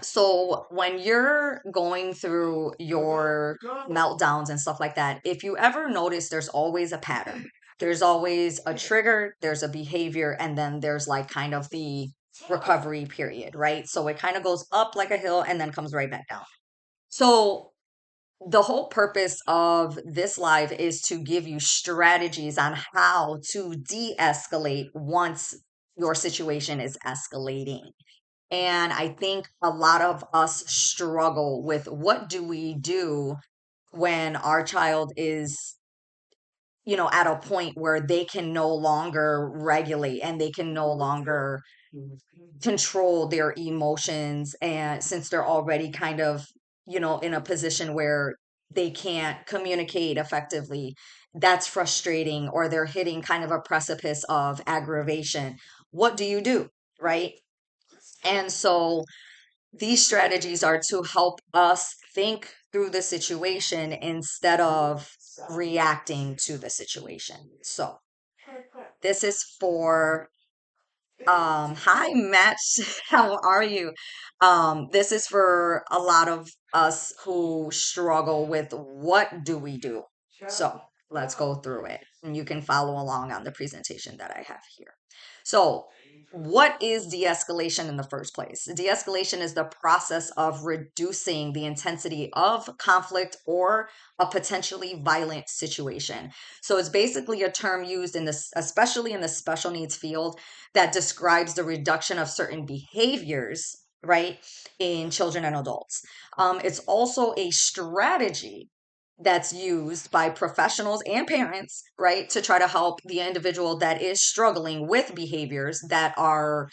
So when you're going through your meltdowns and stuff like that, if you ever notice, there's always a pattern. There's always a trigger, there's a behavior, and then there's like kind of the recovery period, right? So it kind of goes up like a hill and then comes right back down. So the whole purpose of this live is to give you strategies on how to de-escalate once your situation is escalating. And I think a lot of us struggle with what do we do when our child is, at a point where they can no longer regulate and they can no longer control their emotions. And since they're already kind of, in a position where they can't communicate effectively, that's frustrating, or they're hitting kind of a precipice of aggravation. What do you do? Right. And so these strategies are to help us think through the situation instead of reacting to the situation. So this is for hi Matt, how are you? This is for a lot of us who struggle with what do we do. So let's go through it and you can follow along on the presentation that I have here. So what is de-escalation in the first place? De-escalation is the process of reducing the intensity of conflict or a potentially violent situation. So it's basically a term used in this, especially in the special needs field, that describes the reduction of certain behaviors, right, in children and adults. It's also a strategy that's used by professionals and parents, right, to try to help the individual that is struggling with behaviors that are,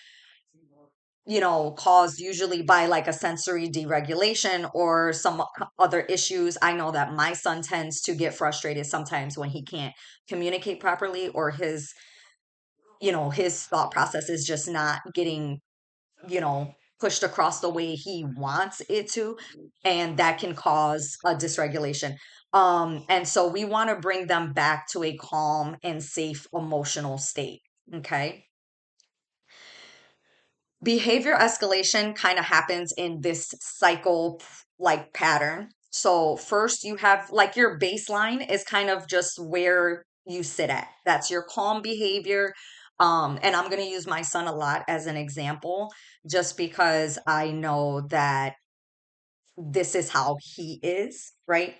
caused usually by like a sensory deregulation or some other issues. I know that my son tends to get frustrated sometimes when he can't communicate properly, or his thought process is just not getting, pushed across the way he wants it to. And that can cause a dysregulation. And so we want to bring them back to a calm and safe emotional state. Okay. Behavior escalation kind of happens in this cycle like pattern. So first you have like your baseline is kind of just where you sit at. That's your calm behavior. And I'm going to use my son a lot as an example, just because I know that this is how he is, right?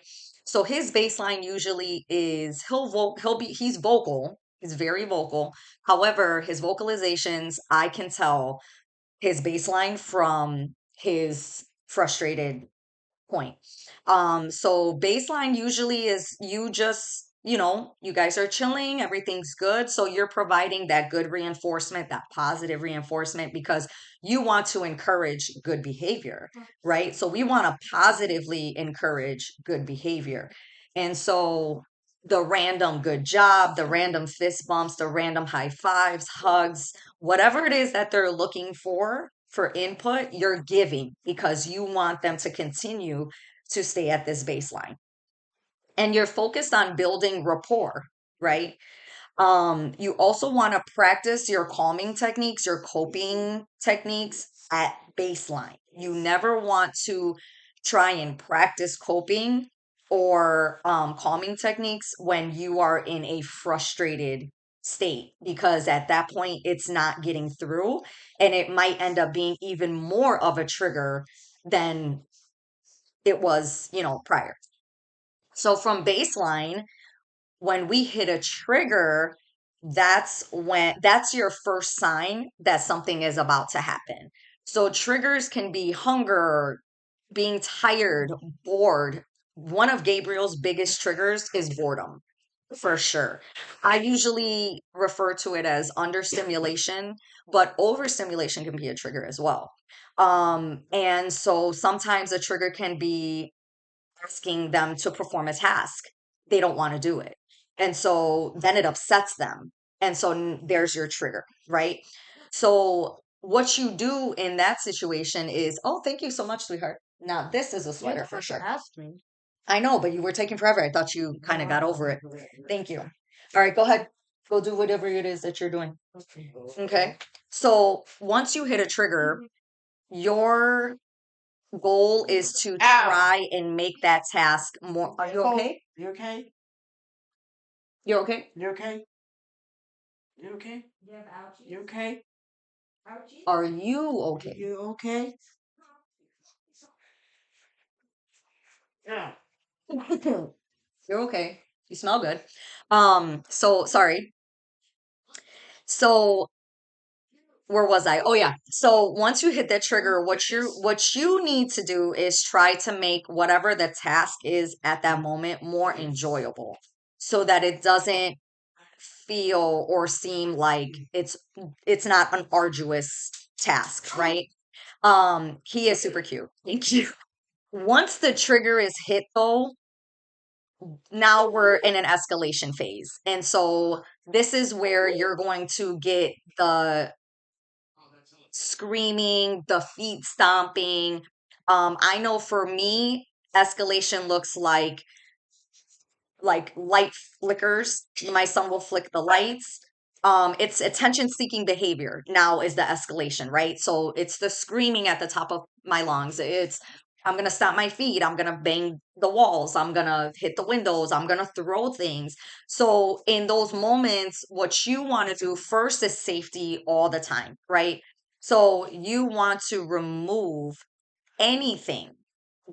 So his baseline usually is he's vocal, he's very vocal. However, his vocalizations, I can tell his baseline from his frustrated point. So baseline usually is you just, you guys are chilling, everything's good. So you're providing that good reinforcement, that positive reinforcement, because you want to encourage good behavior, right? So we want to positively encourage good behavior. And so the random good job, the random fist bumps, the random high fives, hugs, whatever it is that they're looking for input, you're giving because you want them to continue to stay at this baseline. And you're focused on building rapport, right? You also want to practice your calming techniques, your coping techniques at baseline. You never want to try and practice coping or calming techniques when you are in a frustrated state, because at that point it's not getting through and it might end up being even more of a trigger than it was, prior. So from baseline, when we hit a trigger, that's your first sign that something is about to happen. So triggers can be hunger, being tired, bored. One of Gabriel's biggest triggers is boredom, for sure. I usually refer to it as understimulation, but overstimulation can be a trigger as well. And so sometimes a trigger can be asking them to perform a task. They don't want to do it. And so then it upsets them. And so there's your trigger, right? So what you do in that situation is, oh, thank you so much, sweetheart. Now this is a sweater for sure. Asked me. I know, but you were taking forever. I thought you kind of got over it. Thank you. All right, go ahead. Go do whatever it is that you're doing. Okay. So once you hit a trigger, Your goal is to Ow. try and make that task more. Are you okay? You okay? You're okay? You okay? You okay? You okay? Are you okay? You okay? Yeah. You're okay. You smell good. So sorry. So where was I? Oh yeah. So once you hit that trigger, what you need to do is try to make whatever the task is at that moment more enjoyable so that it doesn't feel or seem like it's not an arduous task, right? He is super cute. Thank you. Once the trigger is hit though, now we're in an escalation phase. And so this is where you're going to get the screaming, the feet stomping. I know for me, escalation looks like light flickers. My son will flick the lights. It's attention seeking behavior now is the escalation, right? So it's the screaming at the top of my lungs. It's I'm gonna stomp my feet, I'm gonna bang the walls, I'm gonna hit the windows, I'm gonna throw things. So in those moments, what you want to do first is safety all the time, right? So you want to remove anything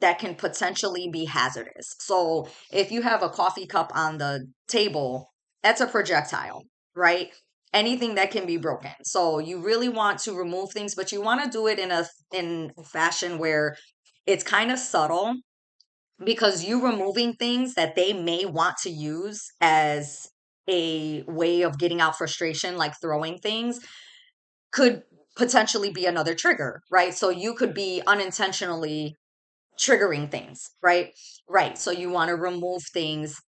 that can potentially be hazardous. So if you have a coffee cup on the table, that's a projectile, right? Anything that can be broken. So you really want to remove things, but you want to do it in a fashion where it's kind of subtle because you removing things that they may want to use as a way of getting out frustration, like throwing things, could potentially be another trigger, right? So you could be unintentionally triggering things, right? Right. So you want to remove things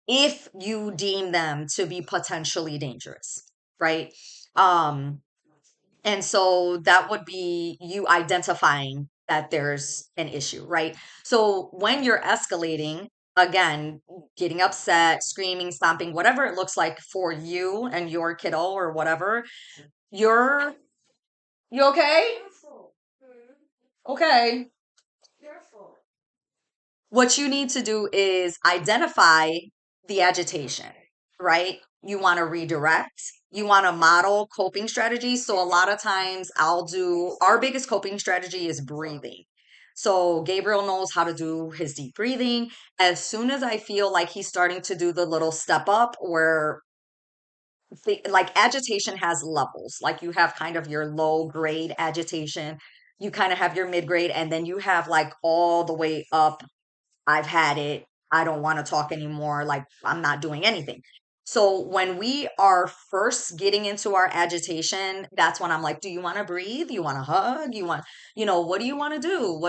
if you deem them to be potentially dangerous, right? Um, and so that would be you identifying that there's an issue, right? So when you're escalating, again, getting upset, screaming, stomping, whatever it looks like for you and your kiddo or whatever, you're you okay? Okay. What you need to do is identify the agitation, right? You want to redirect, you want to model coping strategies. So, a lot of times, I'll do our biggest coping strategy is breathing. So, Gabriel knows how to do his deep breathing. As soon as I feel like he's starting to do the little step up where like agitation has levels, like you have kind of your low grade agitation, you kind of have your mid grade, and then you have like all the way up. I've had it. I don't want to talk anymore. Like, I'm not doing anything. So, when we are first getting into our agitation, that's when I'm like, do you want to breathe? You want to hug? What do you want to do?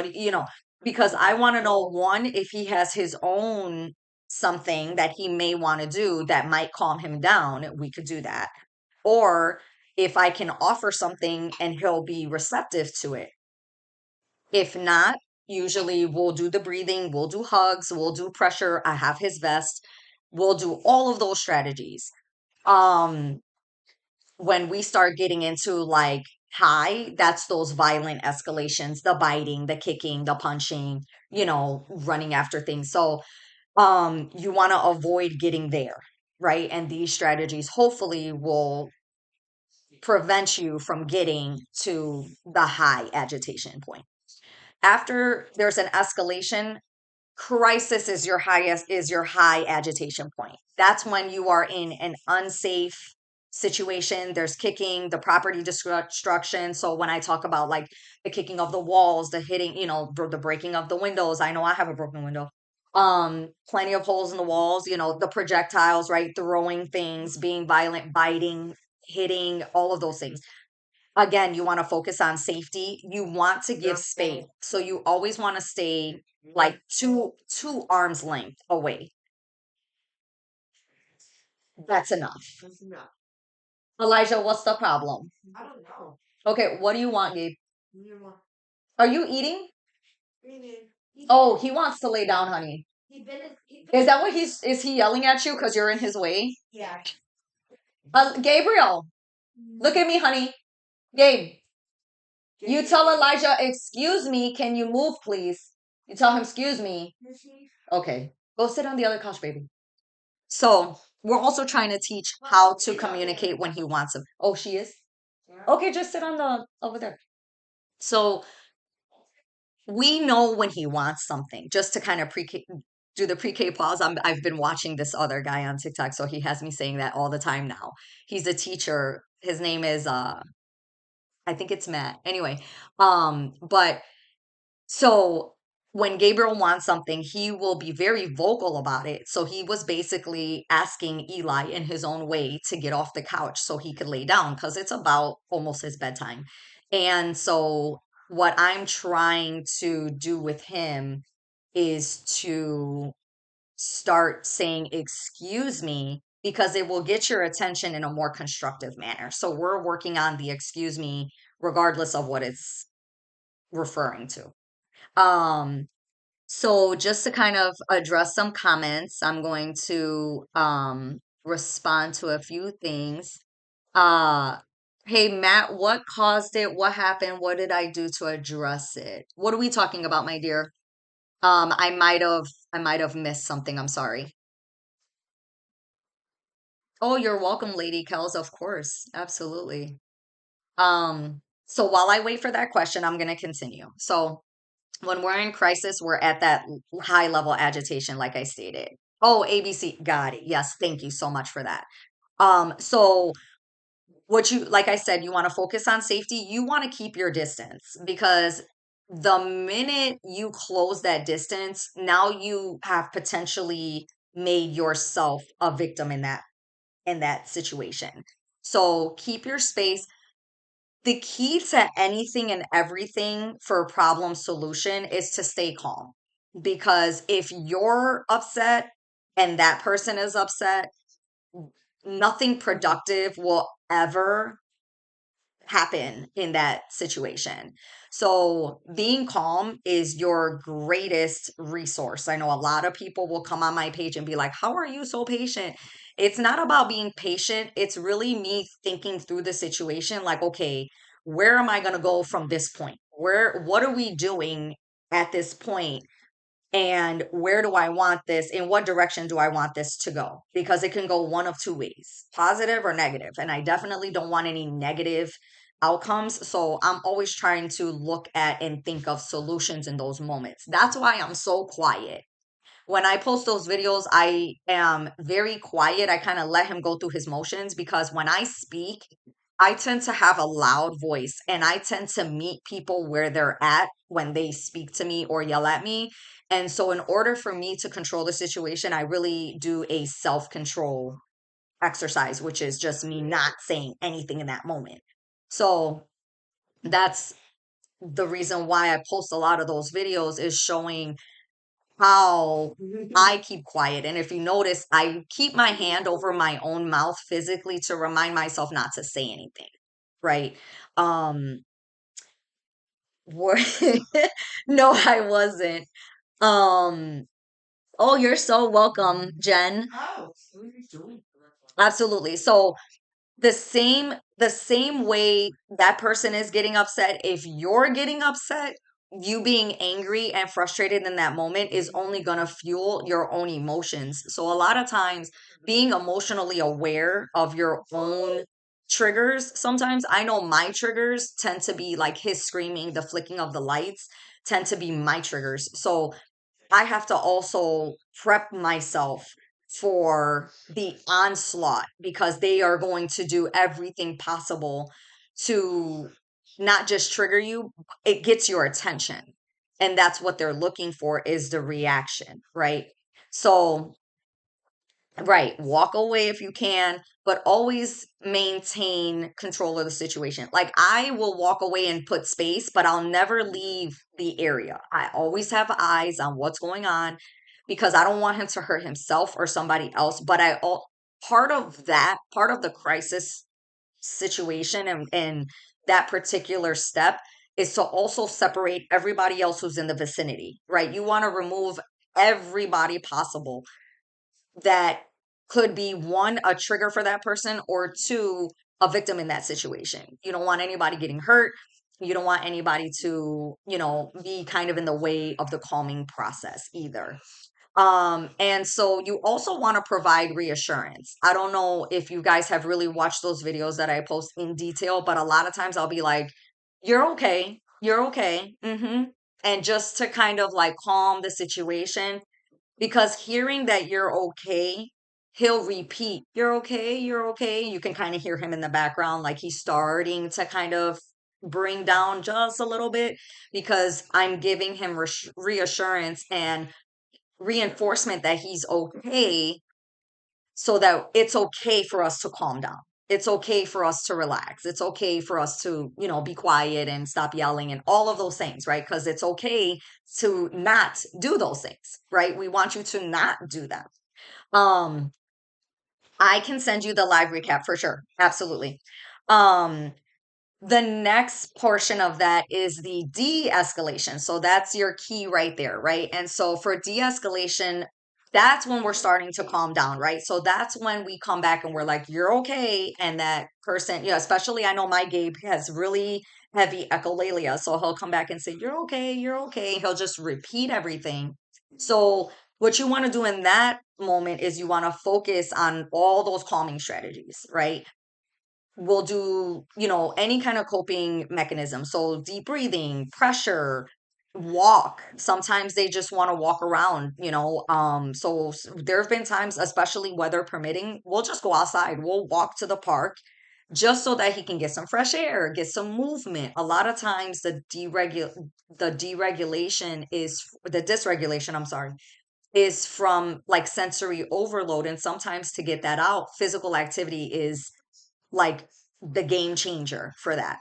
Because I want to know one, if he has his own something that he may want to do that might calm him down, we could do that. Or if I can offer something and he'll be receptive to it. If not, usually we'll do the breathing, we'll do hugs, we'll do pressure. I have his vest. We'll do all of those strategies. Um, when we start getting into like high, that's those violent escalations, the biting, the kicking, the punching, running after things. So, you want to avoid getting there, right? And these strategies hopefully will prevent you from getting to the high agitation point. After there's an escalation, crisis is your high agitation point. That's when you are in an unsafe situation. There's kicking, the property destruction. So when I talk about like the kicking of the walls, the hitting, the breaking of the windows, I know I have a broken window. Plenty of holes in the walls, the projectiles, right? Throwing things, being violent, biting, hitting, all of those things. Again, you want to focus on safety. You want to give space. So you always want to stay like two arms length away. That's enough. Elijah, what's the problem? Okay, what do you want, Gabe? Are you eating? Oh, he wants to lay down, honey. Is that what is he yelling at you because you're in his way? Gabriel, look at me, honey. Gabe, You tell Elijah, excuse me, can you move, please? You tell him, excuse me. Okay. Go sit on the other couch, baby. So we're also trying to teach how to communicate when he wants him. Oh, she is? Okay, just sit on the over there. So we know when he wants something, just to kind of do the pre-K pause. I've been watching this other guy on TikTok, so he has me saying that all the time now. He's a teacher. His name is I think it's Matt. Anyway, but so when Gabriel wants something, he will be very vocal about it. So he was basically asking Eli in his own way to get off the couch so he could lay down because it's about almost his bedtime. And so what I'm trying to do with him is to start saying, excuse me, because it will get your attention in a more constructive manner. So we're working on the excuse me, regardless of what it's referring to. Um, so just to kind of address some comments, I'm going to respond to a few things. Uh hey Matt, what caused it? What happened? What did I do to address it? What are we talking about, my dear? I might have missed something. I'm sorry. Oh, you're welcome, Lady Kels, of course. Absolutely. So while I wait for that question, I'm gonna continue. So when we're in crisis, we're at that high level agitation, like I stated. Oh, ABC, got it. Yes, thank you so much for that. So what you, like I said, you want to focus on safety. You want to keep your distance because the minute you close that distance, now you have potentially made yourself a victim in that situation. So keep your space. The key to anything and everything for problem solution is to stay calm. Because if you're upset and that person is upset, nothing productive will ever happen in that situation. So being calm is your greatest resource. I know a lot of people will come on my page and be like, "How are you so patient?" It's not about being patient. It's really me thinking through the situation like, "Okay, where am I going to go from this point? What are we doing at this point? And where do I want this? In what direction do I want this to go?" Because it can go one of two ways, positive or negative. And I definitely don't want any negative outcomes. So I'm always trying to look at and think of solutions in those moments. That's why I'm so quiet. When I post those videos, I am very quiet. I kind of let him go through his motions because when I speak, I tend to have a loud voice and I tend to meet people where they're at when they speak to me or yell at me. And so, in order for me to control the situation, I really do a self control exercise, which is just me not saying anything in that moment. So, that's the reason why I post a lot of those videos is showing how I keep quiet. And if you notice, I keep my hand over my own mouth physically to remind myself not to say anything. Right. Um where- no, I wasn't. Um oh, you're so welcome, Jen. Absolutely. So the same way that person is getting upset, if you're getting upset, you being angry and frustrated in that moment is only going to fuel your own emotions. So a lot of times being emotionally aware of your own triggers, sometimes I know my triggers tend to be like his screaming, the flicking of the lights tend to be my triggers. So I have to also prep myself for the onslaught because they are going to do everything possible to not just trigger you, it gets your attention. And that's what they're looking for is the reaction, right? So right, walk away if you can, but always maintain control of the situation. Like I will walk away and put space, but I'll never leave the area. I always have eyes on what's going on because I don't want him to hurt himself or somebody else. But part of that, part of the crisis situation and that particular step is to also separate everybody else who's in the vicinity, right? You want to remove everybody possible that could be one, a trigger for that person, or two, a victim in that situation. You don't want anybody getting hurt. You don't want anybody to, be kind of in the way of the calming process either. And so you also want to provide reassurance. I don't know if you guys have really watched those videos that I post in detail, but a lot of times I'll be like, you're okay. You're okay. And just to kind of like calm the situation, because hearing that you're okay, he'll repeat, you're okay, you're okay. You can kind of hear him in the background, like he's starting to kind of bring down just a little bit because I'm giving him reassurance and reinforcement that he's okay, so that it's okay for us to calm down. It's okay for us to relax. It's okay for us to, be quiet and stop yelling and all of those things, right? Because it's okay to not do those things, right? We want you to not do them. Um, I can send you the live recap for sure. Absolutely. Um, the next portion of that is the de-escalation. So that's your key right there, right? And so for de-escalation, that's when we're starting to calm down, right? So that's when we come back and we're like, you're okay. And that person, especially I know my Gabe has really heavy echolalia. So he'll come back and say, you're okay, you're okay. He'll just repeat everything. So what you want to do in that moment is you want to focus on all those calming strategies, right? We'll do, any kind of coping mechanism. So deep breathing, pressure, walk. Sometimes they just want to walk around, so there have been times, especially weather permitting, we'll just go outside. We'll walk to the park just so that he can get some fresh air, get some movement. A lot of times the deregulation is the dysregulation, I'm sorry, is from like sensory overload. And sometimes to get that out, physical activity is like the game changer for that.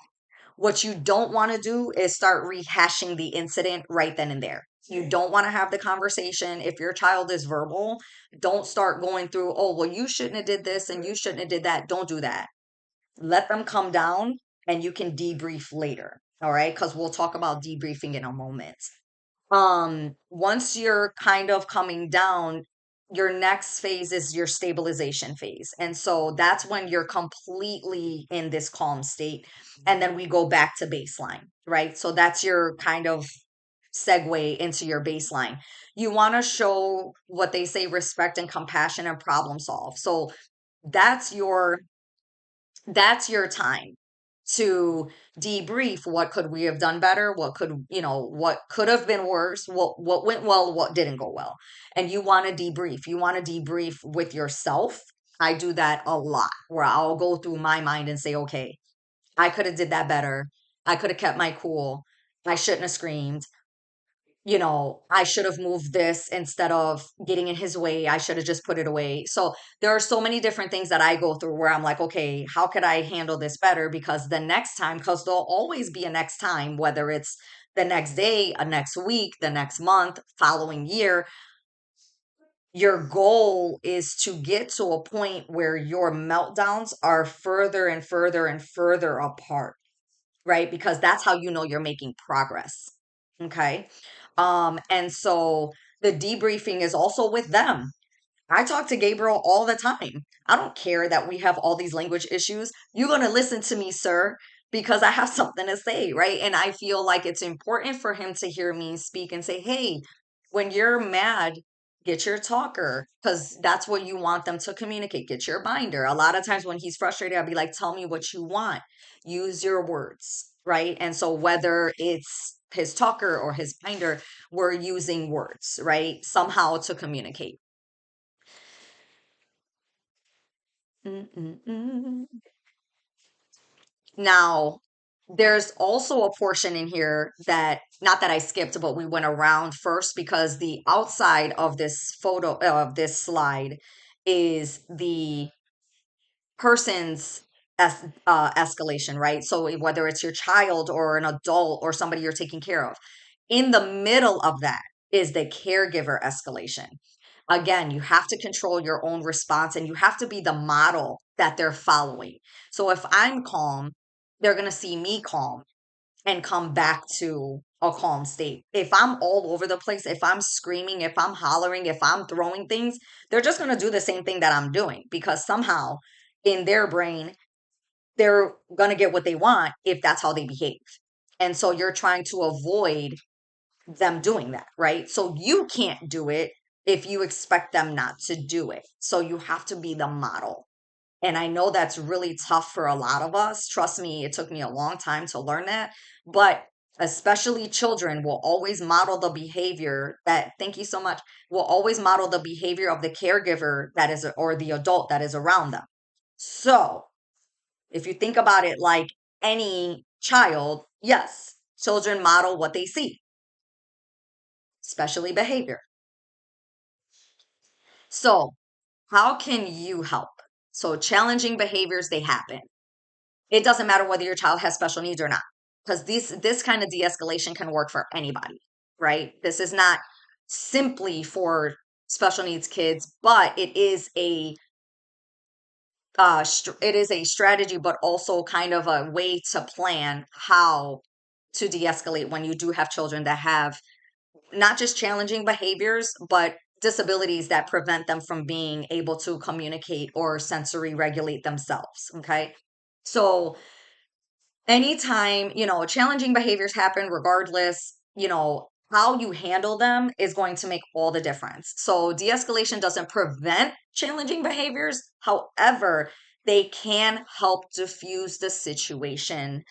What you don't want to do is start rehashing the incident right then and there. You don't want to have the conversation. If your child is verbal, don't start going through, oh, well, you shouldn't have did this and you shouldn't have did that. Don't do that. Let them come down and you can debrief later. All right. Because we'll talk about debriefing in a moment. Once you're kind of coming down, your next phase is your stabilization phase. And so that's when you're completely in this calm state. And then we go back to baseline, right? So that's your kind of segue into your baseline. You want to show what they say respect and compassion and problem solve. So that's your that's your time to debrief. What could we have done better? What could have been worse? What went well, what didn't go well? And you want to debrief. You want to debrief with yourself. I do that a lot where I'll go through my mind and say, okay, I could have did that better. I could have kept my cool. I shouldn't have screamed. I should have moved this instead of getting in his way. I should have just put it away. So there are so many different things that I go through where I'm like, okay, how could I handle this better? Because the next time, because there'll always be a next time, whether it's the next day, a next week, the next month, following year, your goal is to get to a point where your meltdowns are further and further and further apart, right? Because that's how you know you're making progress. Okay. And so the debriefing is also with them. I talk to Gabriel all the time. I don't care that we have all these language issues. You're going to listen to me, sir, because I have something to say, right? And I feel like it's important for him to hear me speak and say, hey, when you're mad, get your talker, because that's what you want them to communicate. Get your binder. A lot of times when he's frustrated, I'll be like, tell me what you want. Use your words, right? And so whether it's his talker or his binder, we're using words, right? Somehow to communicate. Mm-mm-mm. Now, there's also a portion in here that, not that I skipped, but we went around first because the outside of this photo of this slide is the person's escalation, right? So whether it's your child or an adult or somebody you're taking care of, in the middle of that is the caregiver escalation. Again, you have to control your own response and you have to be the model that they're following. So if I'm calm, they're going to see me calm and come back to a calm state. If I'm all over the place, if I'm screaming, if I'm hollering, if I'm throwing things, they're just going to do the same thing that I'm doing because somehow in their brain, they're going to get what they want if that's how they behave. And so you're trying to avoid them doing that, right? So you can't do it if you expect them not to do it. So you have to be the model. And I know that's really tough for a lot of us. Trust me, it took me a long time to learn that. But especially children will always model the behavior that, thank you so much, will always model the behavior of the caregiver that is, or the adult that is around them. So if you think about it like any child, yes, children model what they see, especially behavior. So, how can you help? So, challenging behaviors, they happen. It doesn't matter whether your child has special needs or not, because this kind of de-escalation can work for anybody, right? This is not simply for special needs kids, but it is a strategy, but also kind of a way to plan how to de-escalate when you do have children that have not just challenging behaviors, but disabilities that prevent them from being able to communicate or sensory regulate themselves. Okay. So anytime, challenging behaviors happen, regardless, how you handle them is going to make all the difference. So de escalation doesn't prevent challenging behaviors. However, they can help diffuse the situation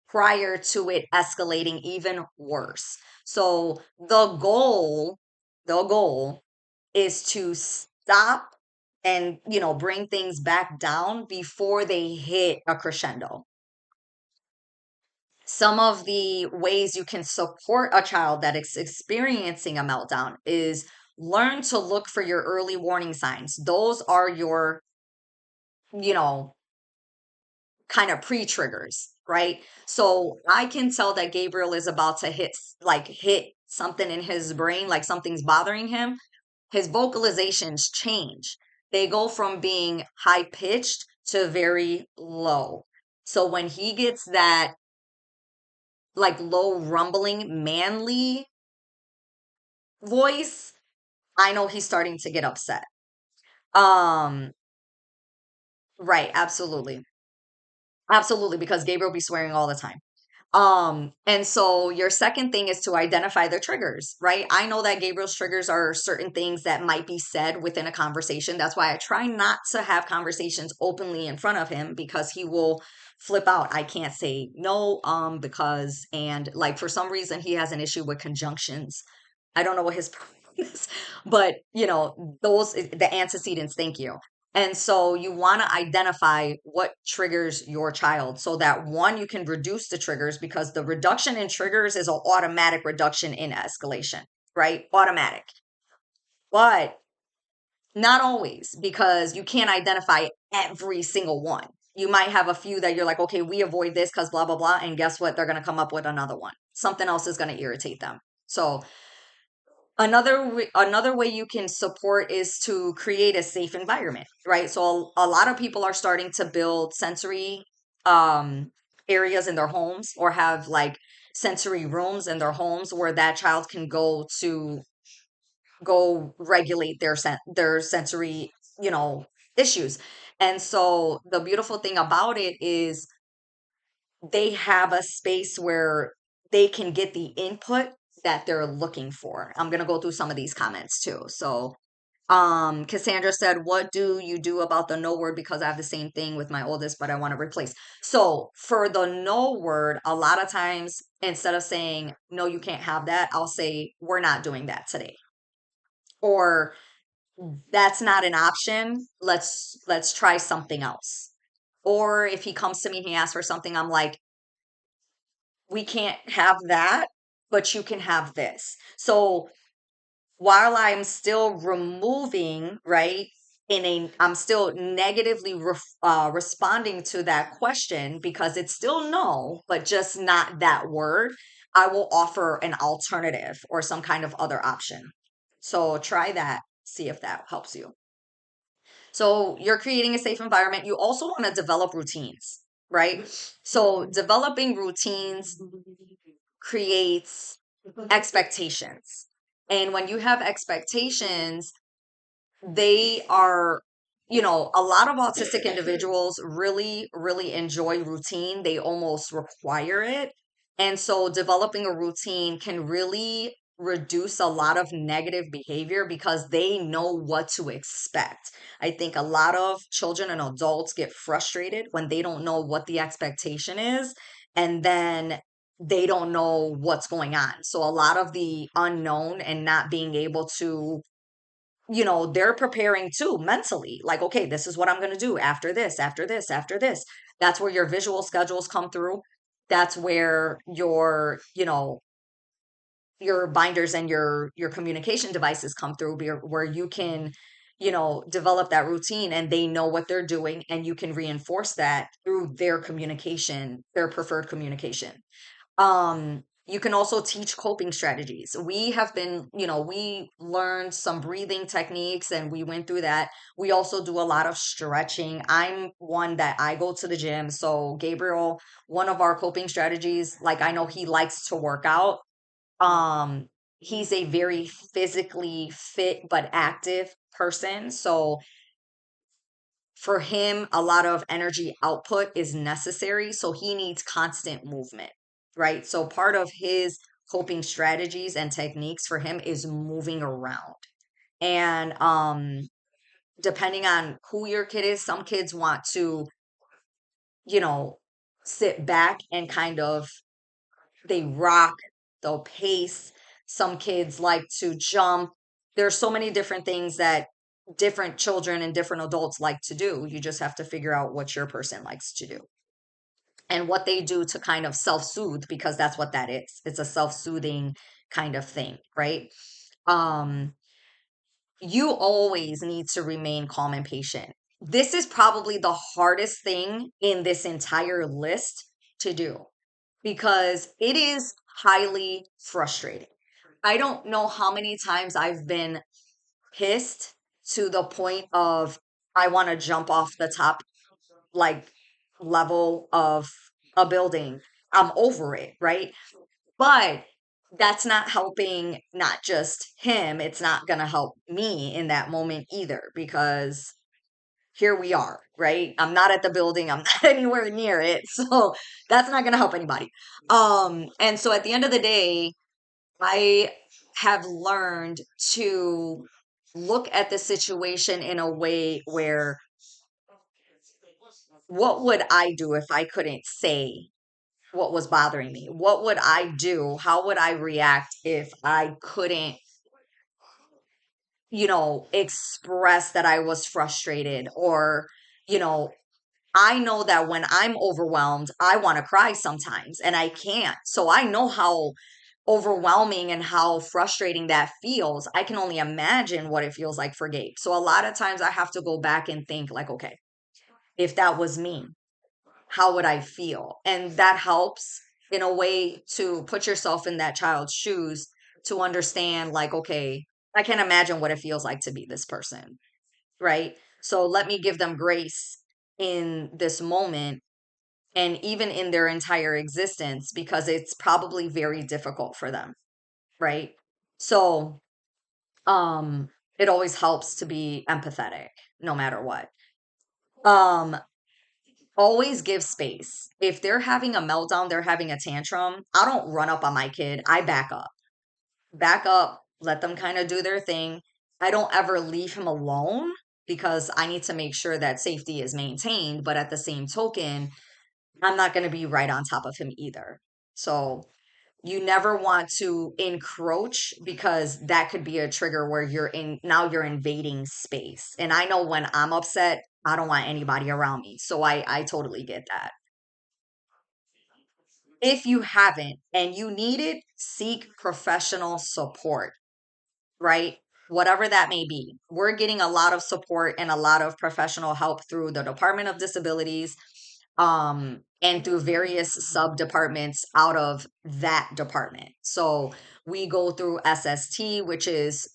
prior to it escalating even worse. So the goal is to stop and, bring things back down before they hit a crescendo. Some of the ways you can support a child that is experiencing a meltdown is learn to look for your early warning signs. Those are your, you know, kind of pre-triggers, right? So I can tell that Gabriel is about to hit something in his brain, like something's bothering him. His vocalizations change. They go from being high pitched to very low. So when he gets that like low rumbling manly voice, I know he's starting to get upset. Um, right, absolutely. Absolutely, because Gabriel be swearing all the time. And so your second thing is to identify the triggers, right? I know that Gabriel's triggers are certain things that might be said within a conversation. That's why I try not to have conversations openly in front of him because he will flip out. I can't say no, because, and like for some reason he has an issue with conjunctions. I don't know what his problem is, but the antecedents, thank you. And so you want to identify what triggers your child so that one, you can reduce the triggers because the reduction in triggers is an automatic reduction in escalation, right? Automatic. But not always because you can't identify every single one. You might have a few that you're like, okay, we avoid this because blah, blah, blah. And guess what? They're going to come up with another one. Something else is going to irritate them. So another way you can support is to create a safe environment, right? So a lot of people are starting to build sensory um areas in their homes or have like sensory rooms in their homes where that child can go regulate their sensory, issues. And so the beautiful thing about it is they have a space where they can get the input that they're looking for. I'm going to go through some of these comments too. So, Cassandra said, "What do you do about the no word? Because I have the same thing with my oldest, but I want to replace." So, for the no word, a lot of times instead of saying, "No, you can't have that," I'll say, "We're not doing that today." Or that's not an option. Let's try something else. Or if he comes to me and he asks for something, I'm like, we can't have that, but you can have this. So while I'm still removing, right, I'm still negatively responding to that question because it's still no, but just not that word, I will offer an alternative or some kind of other option. So try that, see if that helps you. So you're creating a safe environment. You also want to develop routines, right? So developing routines creates expectations. And when you have expectations, they are, a lot of autistic individuals really, really enjoy routine. They almost require it. And so developing a routine can really reduce a lot of negative behavior because they know what to expect. I think a lot of children and adults get frustrated when they don't know what the expectation is, and then they don't know what's going on. So a lot of the unknown and not being able to, they're preparing too mentally. Like, okay, this is what I'm going to do after this, after this, after this. That's where your visual schedules come through. That's where your binders and your communication devices come through, where you can, develop that routine and they know what they're doing, and you can reinforce that through their communication, their preferred communication. You can also teach coping strategies. We have been, we learned some breathing techniques and we went through that. We also do a lot of stretching. I'm one that I go to the gym. So Gabriel, one of our coping strategies, like I know he likes to work out. Um, he's a very physically fit but active person. So for him, a lot of energy output is necessary. So he needs constant movement, right? So part of his coping strategies and techniques for him is moving around. And depending on who your kid is, some kids want to, you know, sit back and kind of they rock, they'll pace. Some kids like to jump. There's so many different things that different children and different adults like to do. You just have to figure out what your person likes to do and what they do to kind of self-soothe, because that's what that is. It's a self-soothing kind of thing, right? Um, you always need to remain calm and patient. This is probably the hardest thing in this entire list to do because it is highly frustrating. I don't know how many times I've been pissed to the point of I want to jump off the top like level of a building. I'm over it, right? But that's not helping not just him, it's not going to help me in that moment either because here we are, right? I'm not at the building, I'm not anywhere near it. So that's not going to help anybody. And so at the end of the day, I have learned to look at the situation in a way where what would I do if I couldn't say what was bothering me? What would I do? How would I react if I couldn't, express that I was frustrated? Or, you know, I know that when I'm overwhelmed, I want to cry sometimes and I can't. So I know how overwhelming and how frustrating that feels. I can only imagine what it feels like for Gabe. So a lot of times I have to go back and think, like, okay, if that was me, how would I feel? And that helps in a way to put yourself in that child's shoes to understand, like, okay, I can imagine what it feels like to be this person, right? So let me give them grace in this moment and even in their entire existence because it's probably very difficult for them, right? So, um, it always helps to be empathetic no matter what. Um, Always give space. If they're having a meltdown, they're having a tantrum, I don't run up on my kid. I back up. Back up, let them kind of do their thing. I don't ever leave him alone because I need to make sure that safety is maintained, but at the same token, I'm not going to be right on top of him either. So, you never want to encroach because that could be a trigger where you're invading space. And I know when I'm upset, I don't want anybody around me. So I totally get that. If you haven't and you need it, seek professional support, right? Whatever that may be. We're getting a lot of support and a lot of professional help through the Department of Disabilities, and through various sub departments out of that department. So we go through SST, which is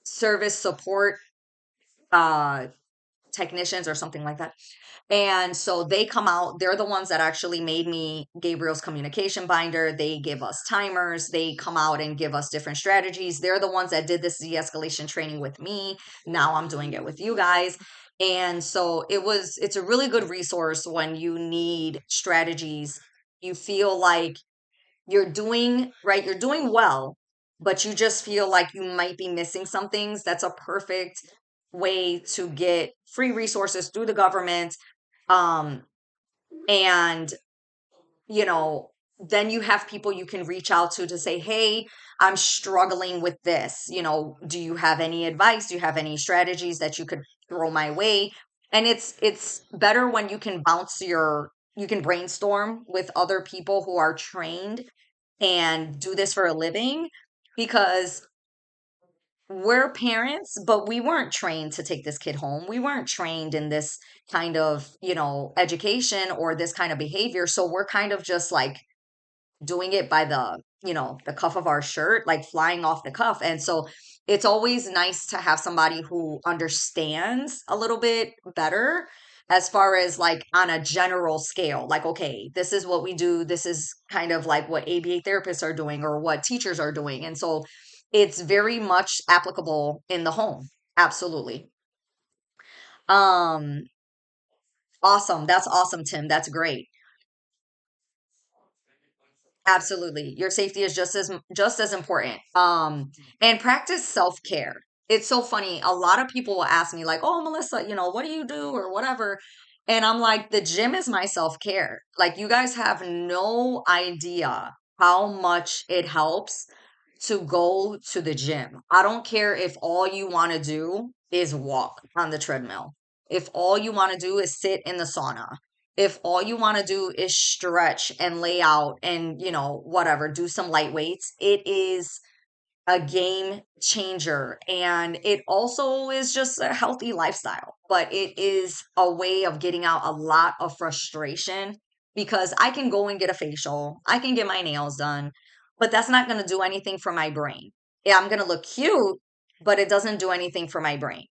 service support uh, technicians or something like that. And so they come out, they're the ones that actually made me Gabriel's communication binder. They give us timers, they come out and give us different strategies. They're the ones that did this de-escalation training with me. Now I'm doing it with you guys. And so it's a really good resource when you need strategies You feel like you're doing right, you're doing well, but you just feel like you might be missing some things. That's a perfect way to get free resources through the government. Um, and you know, then you have people you can reach out to say, hey, I'm struggling with this. Do you have any advice? Do you have any strategies that you could throw my way? And it's better when you can brainstorm with other people who are trained and do this for a living, because we're parents, but we weren't trained to take this kid home. We weren't trained in this kind of, education or this kind of behavior. So we're kind of just like doing it by the cuff of our shirt, like flying off the cuff. And so it's always nice to have somebody who understands a little bit better as far as like on a general scale. Like, okay, this is what we do. This is kind of like what ABA therapists are doing or what teachers are doing. And so it's very much applicable in the home. Absolutely. Um, awesome. That's awesome, Tim. That's great. Absolutely. Your safety is just as important. And practice self-care. It's so funny. A lot of people will ask me like, "Oh, Melissa, what do you do or whatever?" And I'm like, "The gym is my self-care." Like you guys have no idea how much it helps to go to the gym. I don't care if all you want to do is walk on the treadmill. If all you want to do is sit in the sauna, if all you want to do is stretch and lay out and, whatever, do some light weights, it is a game changer. And it also is just a healthy lifestyle, but it is a way of getting out a lot of frustration, because I can go and get a facial, I can get my nails done, but that's not going to do anything for my brain. Yeah, I'm going to look cute, but it doesn't do anything for my brain.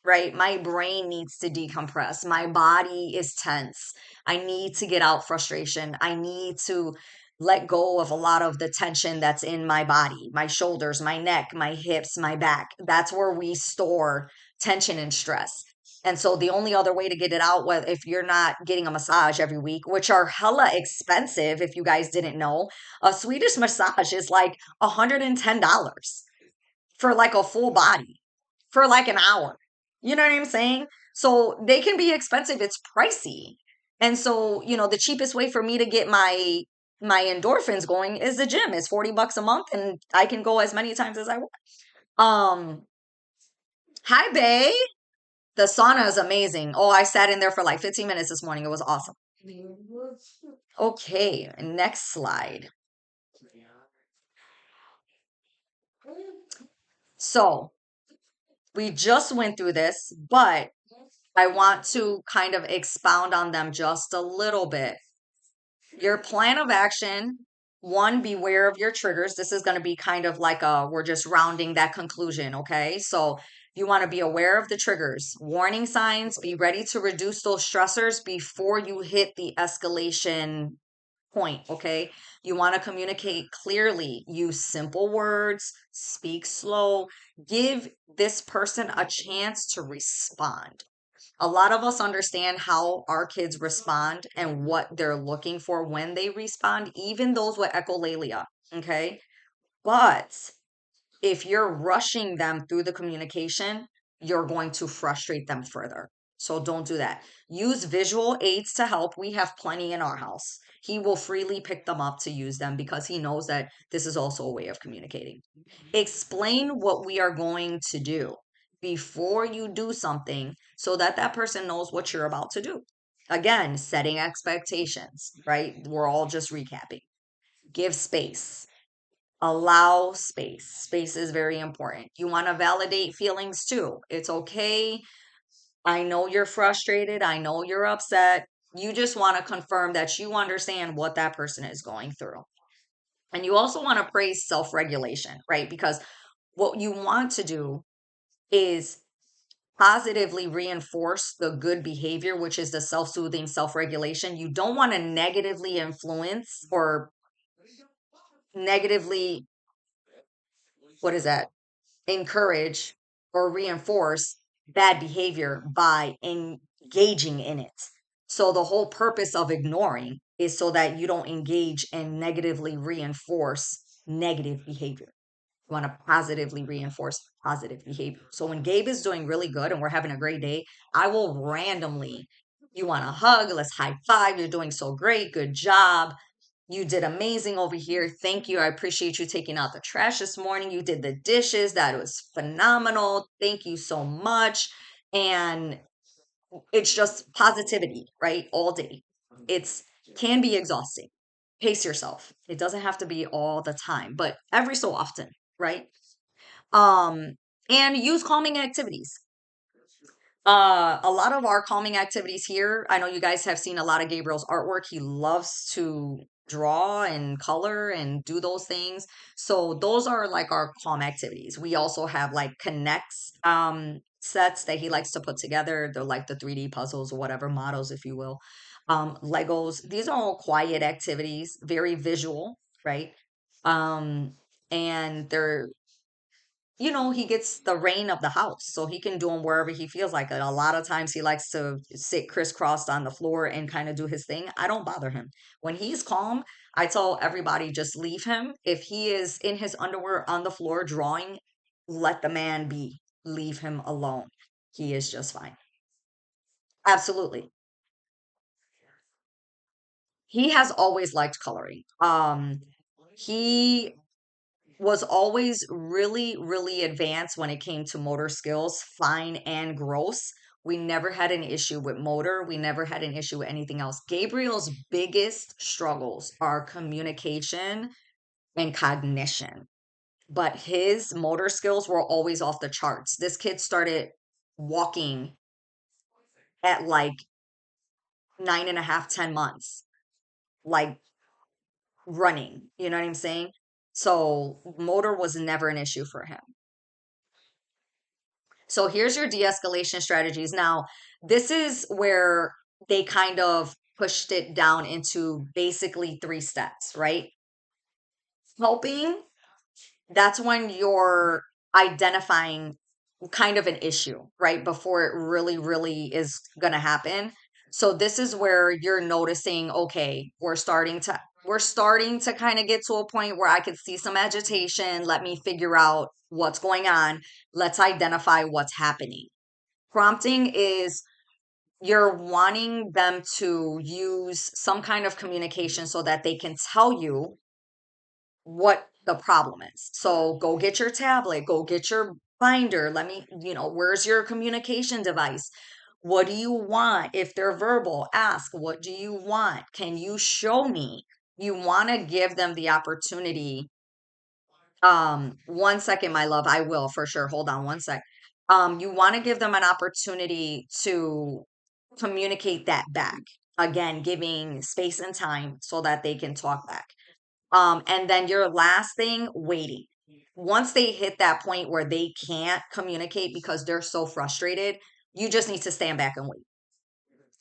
Right? My brain needs to decompress. My body is tense. I need to get out frustration. I need to let go of a lot of the tension that's in my body, my shoulders, my neck, my hips, my back. That's where we store tension and stress. And so the only other way to get it out, well, if you're not getting a massage every week, which are hella expensive, if you guys didn't know, a Swedish massage is like $110 for like a full body for like an hour. You know what I'm saying? So they can be expensive. It's pricey. And so, the cheapest way for me to get my endorphins going is the gym. It's $40 a month and I can go as many times as I want. Um, hi Bay. The sauna is amazing. Oh, I sat in there for like 15 minutes this morning. It was awesome. Okay, next slide. So we just went through this, but I want to kind of expound on them just a little bit. Your plan of action, one, beware of your triggers. This is going to be kind of like we're just rounding that conclusion, okay? So you want to be aware of the triggers, warning signs, be ready to reduce those stressors before you hit the escalation point, okay? You want to communicate clearly, use simple words, speak slow, give this person a chance to respond. A lot of us understand how our kids respond and what they're looking for when they respond, even those with echolalia. Okay. But if you're rushing them through the communication, you're going to frustrate them further. So don't do that. Use visual aids to help. We have plenty in our house. He will freely pick them up to use them because he knows that this is also a way of communicating. Explain what we are going to do before you do something so that that person knows what you're about to do. Again, setting expectations, right? We're all just recapping. Give space. Allow space. Space is very important. You want to validate feelings too. It's okay. I know you're frustrated. I know you're upset. You just want to confirm that you understand what that person is going through. And you also want to praise self regulation, right? Because what you want to do is positively reinforce the good behavior, which is the self soothing, self regulation. You don't want to negatively influence or negatively, what is that? Encourage or reinforce bad behavior by engaging in it. So the whole purpose of ignoring is so that you don't engage and negatively reinforce negative behavior. You want to positively reinforce positive behavior. So when Gabe is doing really good and we're having a great day, I will randomly, you want a hug, let's high five, you're doing so great, good job. You did amazing over here. Thank you. I appreciate you taking out the trash this morning. You did the dishes. That was phenomenal. Thank you so much. And it's just positivity, right? All day. It's can be exhausting. Pace yourself. It doesn't have to be all the time, but every so often, right? Um, and use calming activities. A lot of our calming activities here, I know you guys have seen a lot of Gabriel's artwork. He loves to draw and color and do those things. So those are like our calm activities. We also have like connects sets that he likes to put together. They're like the 3D puzzles or whatever, models, if you will. Legos. These are all quiet activities, very visual, right? Um, and they're he gets the reign of the house, so he can do them wherever he feels like it. A lot of times he likes to sit crisscrossed on the floor and kind of do his thing. I don't bother him. When he's calm, I tell everybody just leave him. If he is in his underwear on the floor drawing, let the man be. Leave him alone. He is just fine. Absolutely. He has always liked coloring. He was always really, really advanced when it came to motor skills, fine and gross. We never had an issue with motor. We never had an issue with anything else. Gabriel's biggest struggles are communication and cognition, but his motor skills were always off the charts. This kid started walking at like 9.5, 10 months, like running. You know what I'm saying? So motor was never an issue for him. So here's your de-escalation strategies. Now, this is where they kind of pushed it down into basically 3 steps, right? Helping, that's when you're identifying kind of an issue, right? Before it really, really is going to happen. So this is where you're noticing, okay, we're starting to kind of get to a point where I could see some agitation. Let me figure out what's going on. Let's identify what's happening. Prompting is you're wanting them to use some kind of communication so that they can tell you what the problem is. So go get your tablet, go get your binder. Where's your communication device? What do you want? If they're verbal, ask, what do you want? Can you show me? You want to give them the opportunity. 1 second, my love, I will for sure. Hold on 1 sec. You want to give them an opportunity to communicate that back. Again, giving space and time so that they can talk back. And then your last thing, waiting. Once they hit that point where they can't communicate because they're so frustrated, you just need to stand back and wait.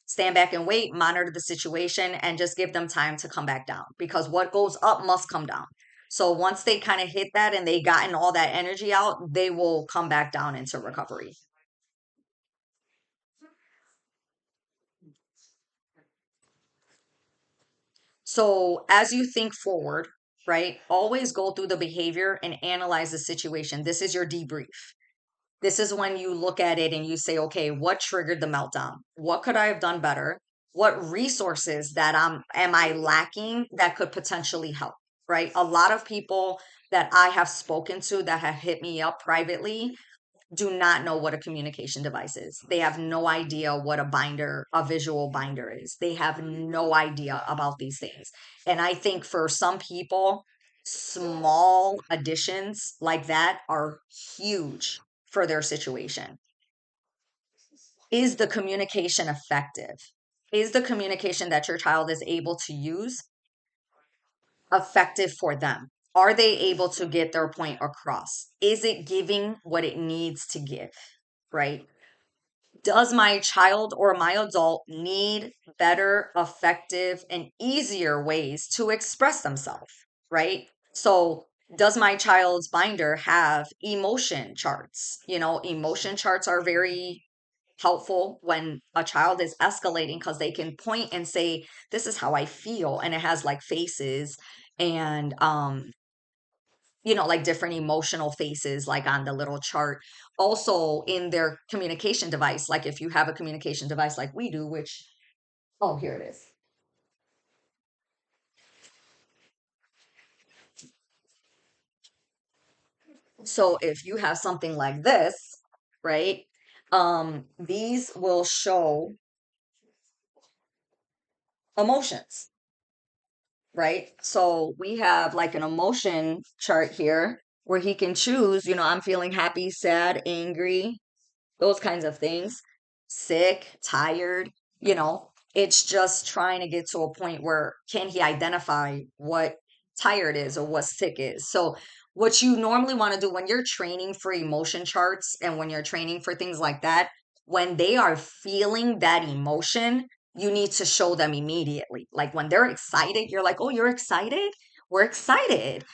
Stand back and wait, monitor the situation, and just give them time to come back down because what goes up must come down. So once they kind of hit that and they gotten all that energy out, they will come back down into recovery. So as you think forward, right, always go through the behavior and analyze the situation. This is your debrief. This is when you look at it and you say, okay, what triggered the meltdown? What could I have done better? What resources that am I lacking that could potentially help? Right? A lot of people that I have spoken to that have hit me up privately do not know what a communication device is. They have no idea what a binder, a visual binder is. They have no idea about these things. And I think for some people, small additions like that are huge for their situation. Is the communication effective? Is the communication that your child is able to use effective for them? Are they able to get their point across? Is it giving what it needs to give? Right? Does my child or my adult need better, effective, and easier ways to express themselves? Right? So, does my child's binder have emotion charts? Emotion charts are very helpful when a child is escalating because they can point and say, this is how I feel. And it has like faces and, like different emotional faces, like on the little chart. Also in their communication device, like if you have a communication device like we do, which, oh, here it is. So if you have something like this, right? These will show emotions, right? So we have like an emotion chart here where he can choose, I'm feeling happy, sad, angry, those kinds of things, sick, tired, it's just trying to get to a point where can he identify what tired is or what sick is. So what you normally want to do when you're training for emotion charts and when you're training for things like that, when they are feeling that emotion, you need to show them immediately. Like when they're excited, you're like, oh, you're excited? We're excited.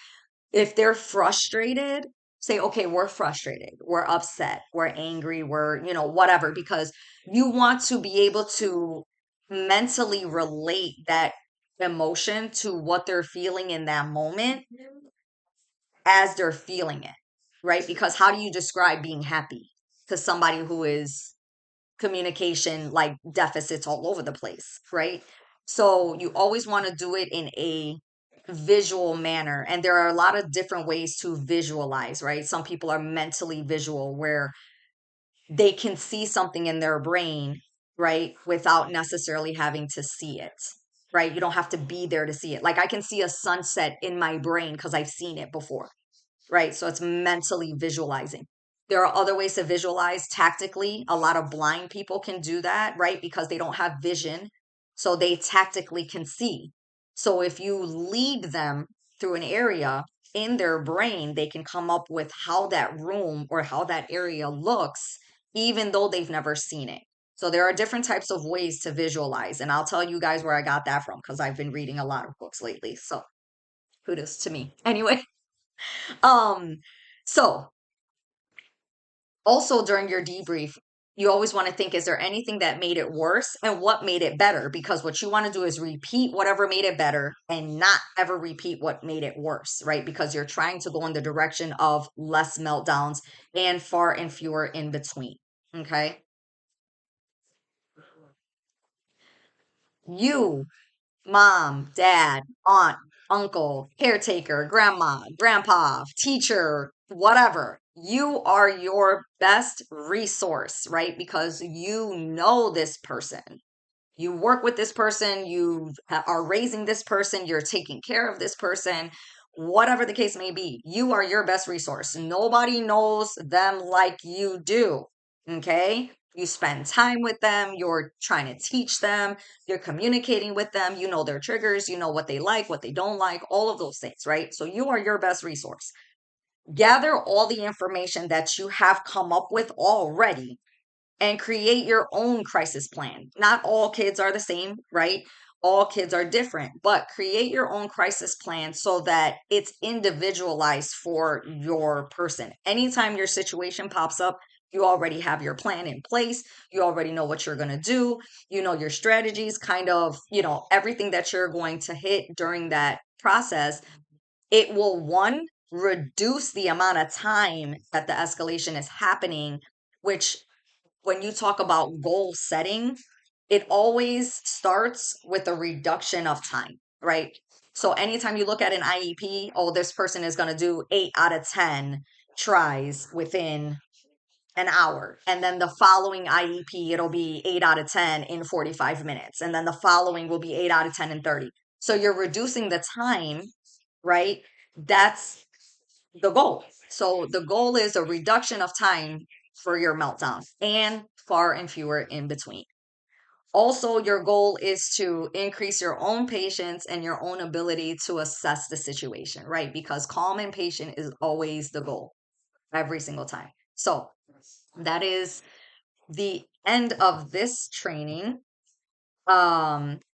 If they're frustrated, say, okay, we're frustrated, we're upset, we're angry, we're, whatever, because you want to be able to mentally relate that emotion to what they're feeling in that moment as they're feeling it, right? Because how do you describe being happy to somebody who is communication like deficits all over the place, right? So you always want to do it in a visual manner. And there are a lot of different ways to visualize, right? Some people are mentally visual where they can see something in their brain, right? Without necessarily having to see it, right? You don't have to be there to see it. Like I can see a sunset in my brain because I've seen it before, right? So it's mentally visualizing. There are other ways to visualize tactically. A lot of blind people can do that, right? Because they don't have vision. So they tactically can see. So if you lead them through an area in their brain, they can come up with how that room or how that area looks, even though they've never seen it. So there are different types of ways to visualize. And I'll tell you guys where I got that from because I've been reading a lot of books lately. So kudos to me. Anyway, um, so also during your debrief, you always want to think, is there anything that made it worse and what made it better? Because what you want to do is repeat whatever made it better and not ever repeat what made it worse, right? Because you're trying to go in the direction of less meltdowns and far and fewer in between. Okay. You, mom, dad, aunt, uncle, caretaker, grandma, grandpa, teacher, whatever. You are your best resource, right? Because you know this person. You work with this person, are raising this person, you're taking care of this person, whatever the case may be. You are your best resource. Nobody knows them like you do. Okay? You spend time with them, you're trying to teach them, you're communicating with them, you know their triggers, you know what they like, what they don't like, all of those things, right? So you are your best resource. Gather all the information that you have come up with already and create your own crisis plan. Not all kids are the same, right? All kids are different, but create your own crisis plan so that it's individualized for your person. Anytime your situation pops up, you already have your plan in place. You already know what you're going to do. You know your strategies, kind of, everything that you're going to hit during that process. It will, one, reduce the amount of time that the escalation is happening, which when you talk about goal setting, it always starts with a reduction of time, right? So anytime you look at an IEP, oh, this person is going to do 8 out of 10 tries within an hour. And then the following IEP, it'll be 8 out of 10 in 45 minutes. And then the following will be 8 out of 10 in 30. So you're reducing the time, right? That's the goal. So the goal is a reduction of time for your meltdown and far and fewer in between. Also, your goal is to increase your own patience and your own ability to assess the situation, right? Because calm and patient is always the goal every single time. So that is the end of this training.